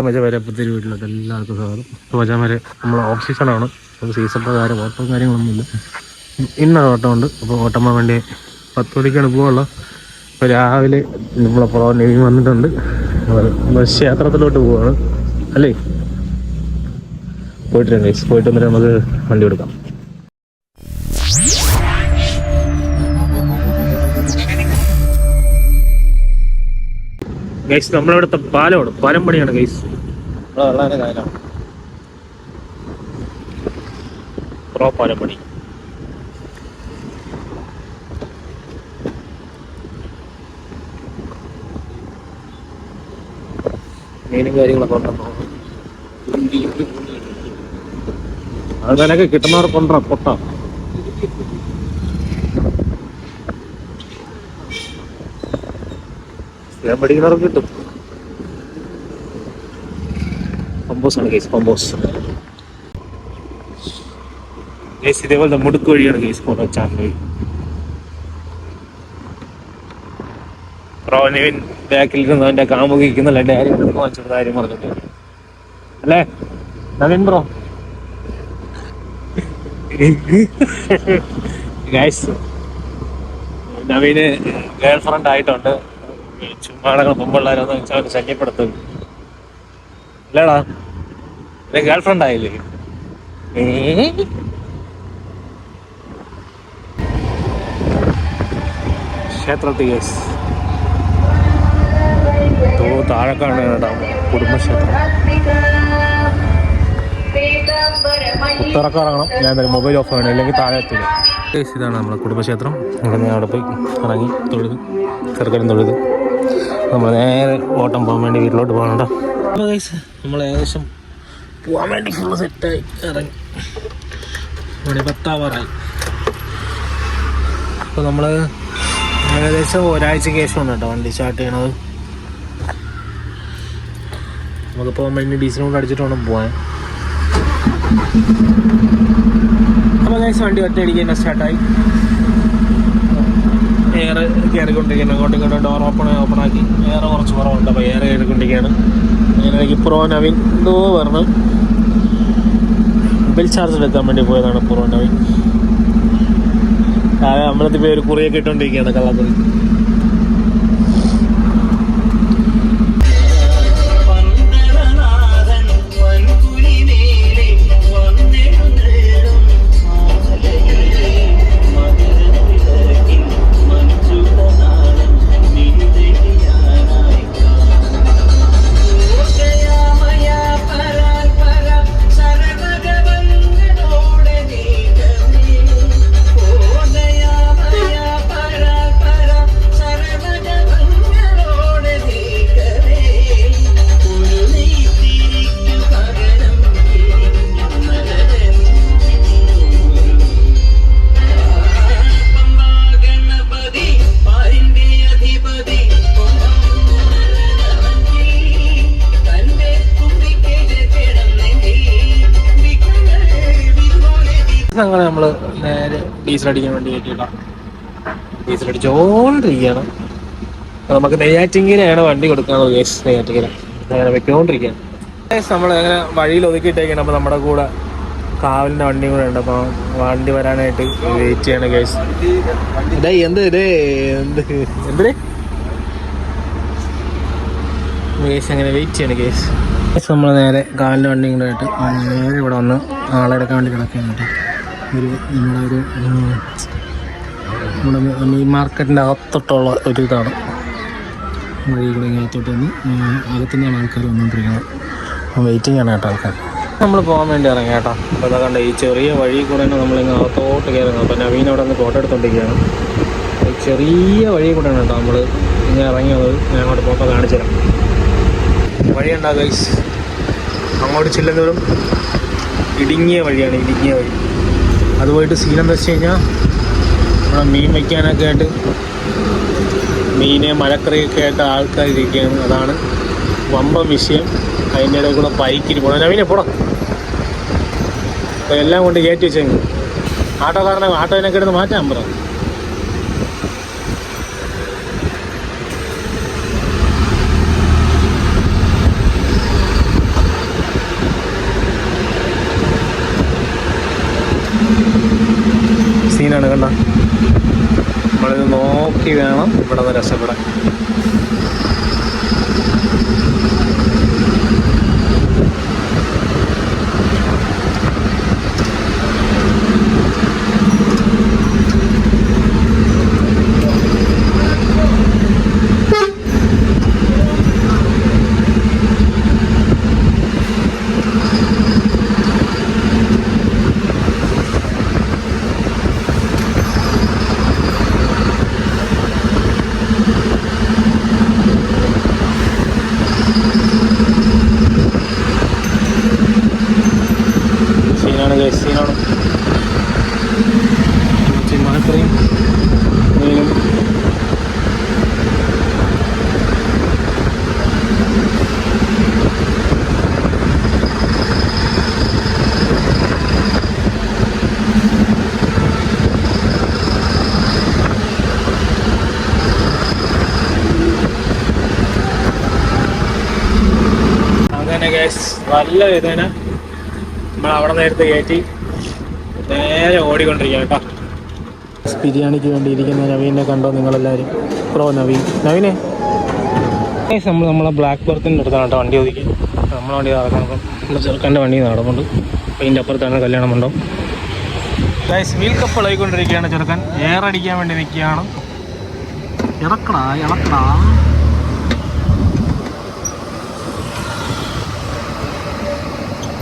മജവരെ പുതിയൊരു വീട്ടിലോട്ട് എല്ലാവർക്കും സ്വാഗതം. മജാമരെ നമ്മൾ ഓഫ് സീസണാണ്. ഒരു സീസൺ പ്രകാരം ഓട്ടവും കാര്യങ്ങളൊന്നുമില്ല. ഇന്നൊരു ഓട്ടമുണ്ട്. അപ്പോൾ ഓട്ടം പോകാൻ വേണ്ടി 10 മണിക്കാണ് പോകാനുള്ളത്. ഇപ്പോൾ രാവിലെ നമ്മളപ്പോൾ നെവി വന്നിട്ടുണ്ട്. ക്ഷേത്രത്തിലോട്ട് പോവുകയാണ് അല്ലേ. പോയിട്ട് വന്നിട്ട് നമുക്ക് വണ്ടി കൊടുക്കാം. ഗൈസ് നമ്മളിവിടുത്തെ പാലമാണ്, പാലം പണിയാണ് ഗൈസ്. വളരെ കാലമാണ് പാലം പണി. മീനും കാര്യങ്ങളൊക്കെ ഉണ്ടെന്നോ അതിനൊക്കെ കിട്ടുന്നവർക്കുണ്ടോ പൊട്ട. സ്ഥിരം പഠിക്കുന്നവർക്ക് കിട്ടും. പമ്പോസാണ് കേസ്, പമ്പോസ് കേസ്. ഇതേപോലത്തെ മുടുക്ക് വഴിയാണ് കേസ് പോകുന്നത്. ചാനൽ പ്രോനിവിൻ ബാക്കിൽ ഇരുന്ന് അവൻ്റെ കാമുകിക്കുന്നുള്ള ഡയറി വാങ്ങിച്ചത് കാര്യം പറഞ്ഞിട്ട് അല്ലേ Naveen bro. Guys Naveen girl friend ആയിട്ടുണ്ട്. ചുമ്മാടങ്ങൾ മുമ്പുള്ളവരൊന്നും വെച്ചാൽ ശല്യപ്പെടുത്തും അല്ലേടാ. ഗേൾ ഫ്രണ്ട് ആയില്ലേ? ക്ഷേത്രത്തിൽ കേസ് താഴെക്കാണ് കേട്ടോ കുടുംബക്ഷേത്രം. ഉത്തറക്കിറങ്ങണം. ഞാൻ എന്തായാലും മൊബൈൽ ഓഫ് ആണ്, അല്ലെങ്കിൽ താഴെ എത്തില്ല. ഇതാണ് നമ്മളെ കുടുംബക്ഷേത്രം. ഇവിടെ അവിടെ പോയി ഇറങ്ങി തൊഴുത് ചെറുക്കനും തൊഴുത് നമ്മൾ നേരെ ഓട്ടം പോകാൻ വേണ്ടി വീട്ടിലോട്ട് പോകണം കേട്ടോ. നമ്മൾ ഏകദേശം പോകാൻ വേണ്ടി ഫുള്ള് സെറ്റായി ഇറങ്ങി. ഇവിടെ 10 അപ്പോൾ നമ്മൾ ഏകദേശം ഒരാഴ്ചയ്ക്ക് ശേഷമാണ് കേട്ടോ വണ്ടി സ്റ്റാർട്ട് ചെയ്യണത്. നമുക്കിപ്പോൾ വേണ്ടി ഡീസൽ കൊണ്ട് അടിച്ചിട്ട് വേണം പോകാൻ. അപ്പോൾ ഗൈസ് വണ്ടി ഒറ്റയടിക്ക് തന്നെ സ്റ്റാർട്ടായി. എയർ കയറിക്കൊണ്ടിരിക്കുകയാണ്. അങ്ങോട്ടും ഇങ്ങോട്ടും ഡോർ ഓപ്പൺ ആക്കി. എയർ കുറച്ച് കുറവുണ്ട്, അപ്പോൾ എയർ കയറിക്കൊണ്ടിരിക്കുകയാണ്. അതിനിടയ്ക്ക് പ്രോ നവീൻ എന്തോ പറഞ്ഞു മൊബൈൽ ചാർജ് എടുക്കാൻ വേണ്ടി പോയതാണ് പ്രോ നവീൻ. അമ്പലത്തിൽ പോയി ഒരു കുറിയൊക്കെ ഇട്ടുകൊണ്ടിരിക്കുകയാണ്, കള്ളക്കുറി. അങ്ങനെ നമ്മൾ നേരെ ഡീസൽ അടിക്കാൻ വേണ്ടി കയറ്റിയിട്ടാണ്. ഡീസൽ അടിച്ചോണ്ടിരിക്കുകയാണ്. നമുക്ക് നെയ്യാറ്റിങ്കരയാണ് വണ്ടി കൊടുക്കാനുള്ളത് കേസ്. നെയ്യാറ്റിങ്കര അങ്ങനെ വെക്കൊണ്ടിരിക്കുകയാണ്. നമ്മൾ അങ്ങനെ വഴിയിൽ ഒതുക്കിയിട്ടേക്കാണ്. അപ്പോൾ നമ്മുടെ കൂടെ കാവലിൻ്റെ വണ്ടിയും കൂടെ ഉണ്ട്. അപ്പോൾ വണ്ടി വരാനായിട്ട് വെയിറ്റ് ചെയ്യണം കേസ്. ഇതേ എന്തിന് കേസ് അങ്ങനെ വെയിറ്റ് ചെയ്യണം കേസ്. നമ്മൾ നേരെ കാവലിൻ്റെ വണ്ടിയും കൂടെ ആയിട്ട് നേരെ ഇവിടെ വന്ന് ആളെ എടുക്കാൻ വേണ്ടി കിടക്കുകയാണ് കേട്ടോ. നമ്മുടെ മീൻ മാർക്കറ്റിൻ്റെ അകത്തോട്ടുള്ള ഒരു ഇതാണ്. വഴി കൂടെ അകത്തോട്ട് വന്ന് അകത്തുനിന്നാണ് ആൾക്കാർ വന്നുകൊണ്ടിരിക്കുന്നത്. വെയിറ്റിംഗ് ആണ് കേട്ടോ ആൾക്കാർ. നമ്മൾ പോകാൻ വേണ്ടി ഇറങ്ങി കേട്ടോ. അപ്പോൾ അതാ കണ്ട ഈ ചെറിയ വഴി കൂടെയാണ് നമ്മളിങ്ങനെ അകത്തോട്ട് കയറുന്നത്. അപ്പോൾ നവീൻ അവിടെ നിന്ന് ഫോട്ടോ എടുത്തോണ്ടിരിക്കുകയാണ്. ചെറിയ വഴി കൂടെയാണ് കേട്ടോ നമ്മൾ ഇങ്ങനെ ഇറങ്ങിയത്. ഞാൻ അങ്ങോട്ട് പോകുമ്പോൾ കാണിച്ചു തരാം. വഴിയുണ്ടാകും ഗൈസ്. അങ്ങോട്ട് ചെല്ലുന്നതും ഇടുങ്ങിയ വഴിയാണ്, ഇടുങ്ങിയ വഴി. അത് പോയിട്ട് സീനെന്ന് വെച്ച് കഴിഞ്ഞാൽ നമ്മുടെ മീൻ വയ്ക്കാനൊക്കെ ആയിട്ട് മീന് മലക്കറിയൊക്കെ ആയിട്ട് ആൾക്കാരിരിക്കുകയാണ്. അതാണ് വമ്പം വിഷയം. അതിൻ്റെ ഇടയിൽ കൂടെ ബൈക്കിന് പോകണം. നവീനെ പോടാം. അപ്പോൾ എല്ലാം കൊണ്ട് കയറ്റി വെച്ചെങ്കിൽ ആട്ടോനൊക്കെ എടുത്ത് മാറ്റാൻ പറ. ഇവിടെ നിന്ന് രക്ഷപ്പെടാൻ. സീനാണ് മണക്കറിയും മീനും. അങ്ങനെ ഗൈസ് നല്ല വേദന നമ്മൾ അവിടെ നേരത്തെ കയറ്റി നേരെ ഓടിക്കൊണ്ടിരിക്കുക കേട്ടോ. ബിരിയാണിക്ക് വേണ്ടി ഇരിക്കുന്ന നവീനെ കണ്ടോ നിങ്ങളെല്ലാവരും? നവീനെ നമ്മളെ ബ്ലാക്ക് ബർത്തിൻ്റെ അടുത്താണ് കേട്ടോ വണ്ടി ഒതുക്കി. നമ്മളെ വണ്ടി നടക്കണം. നമ്മുടെ ചെറുക്കൻ്റെ വണ്ടി നടക്കുന്നുണ്ട്. അപ്പോൾ ഇതിൻ്റെ അപ്പുറത്താണ് കല്യാണം മണ്ഡപം. ഗൈസ് വീൽ കപ്പ് ഇളകിക്കൊണ്ടിരിക്കുകയാണ്. ചെറുക്കൻ എയർ അടിക്കാൻ വേണ്ടി നിൽക്കുകയാണ്. ഇളക്കടാ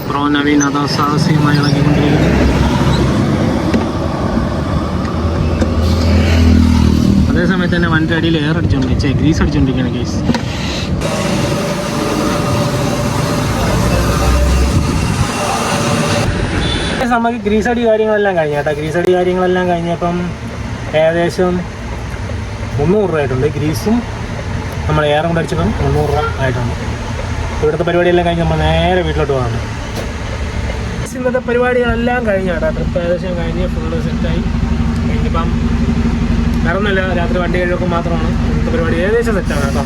ബ്രോ നവീൻ അതാ സാഹസികമായി ഇളക്കിക്കൊണ്ടിരിക്കുന്നു. അതേസമയത്ത് തന്നെ വണ്ടി അടിയിൽ എയർ അടിച്ചുകൊണ്ടിരിക്കുക, ഗ്രീസ് അടിച്ചുകൊണ്ടിരിക്കുകയാണ് കേസ്. നമുക്ക് ഗ്രീസ് അടി കാര്യങ്ങളെല്ലാം കഴിഞ്ഞ കേട്ടോ. ഗ്രീസ് അടി കാര്യങ്ങളെല്ലാം കഴിഞ്ഞപ്പം ഏകദേശം 300 രൂപ ആയിട്ടുണ്ട്. ഗ്രീസും നമ്മൾ എയറും കൂടെ അടിച്ചപ്പം 300 രൂപ ആയിട്ടുണ്ട്. ഇവിടുത്തെ പരിപാടിയെല്ലാം കഴിഞ്ഞ് നമ്മൾ നേരെ വീട്ടിലോട്ട് പോകാറുണ്ട്. ഇന്നത്തെ പരിപാടികളെല്ലാം കഴിഞ്ഞ കേട്ടോ. ട്രിപ്പ് ഏകദേശം കഴിഞ്ഞ് ഫുള്ള് സെറ്റായി. ഇനിയിപ്പം നടന്നില്ല, രാത്രി വണ്ടി കഴിവൊക്കെ മാത്രമാണ് ഇന്നത്തെ പരിപാടി ഏകദേശം സെറ്റാണ് കേട്ടോ.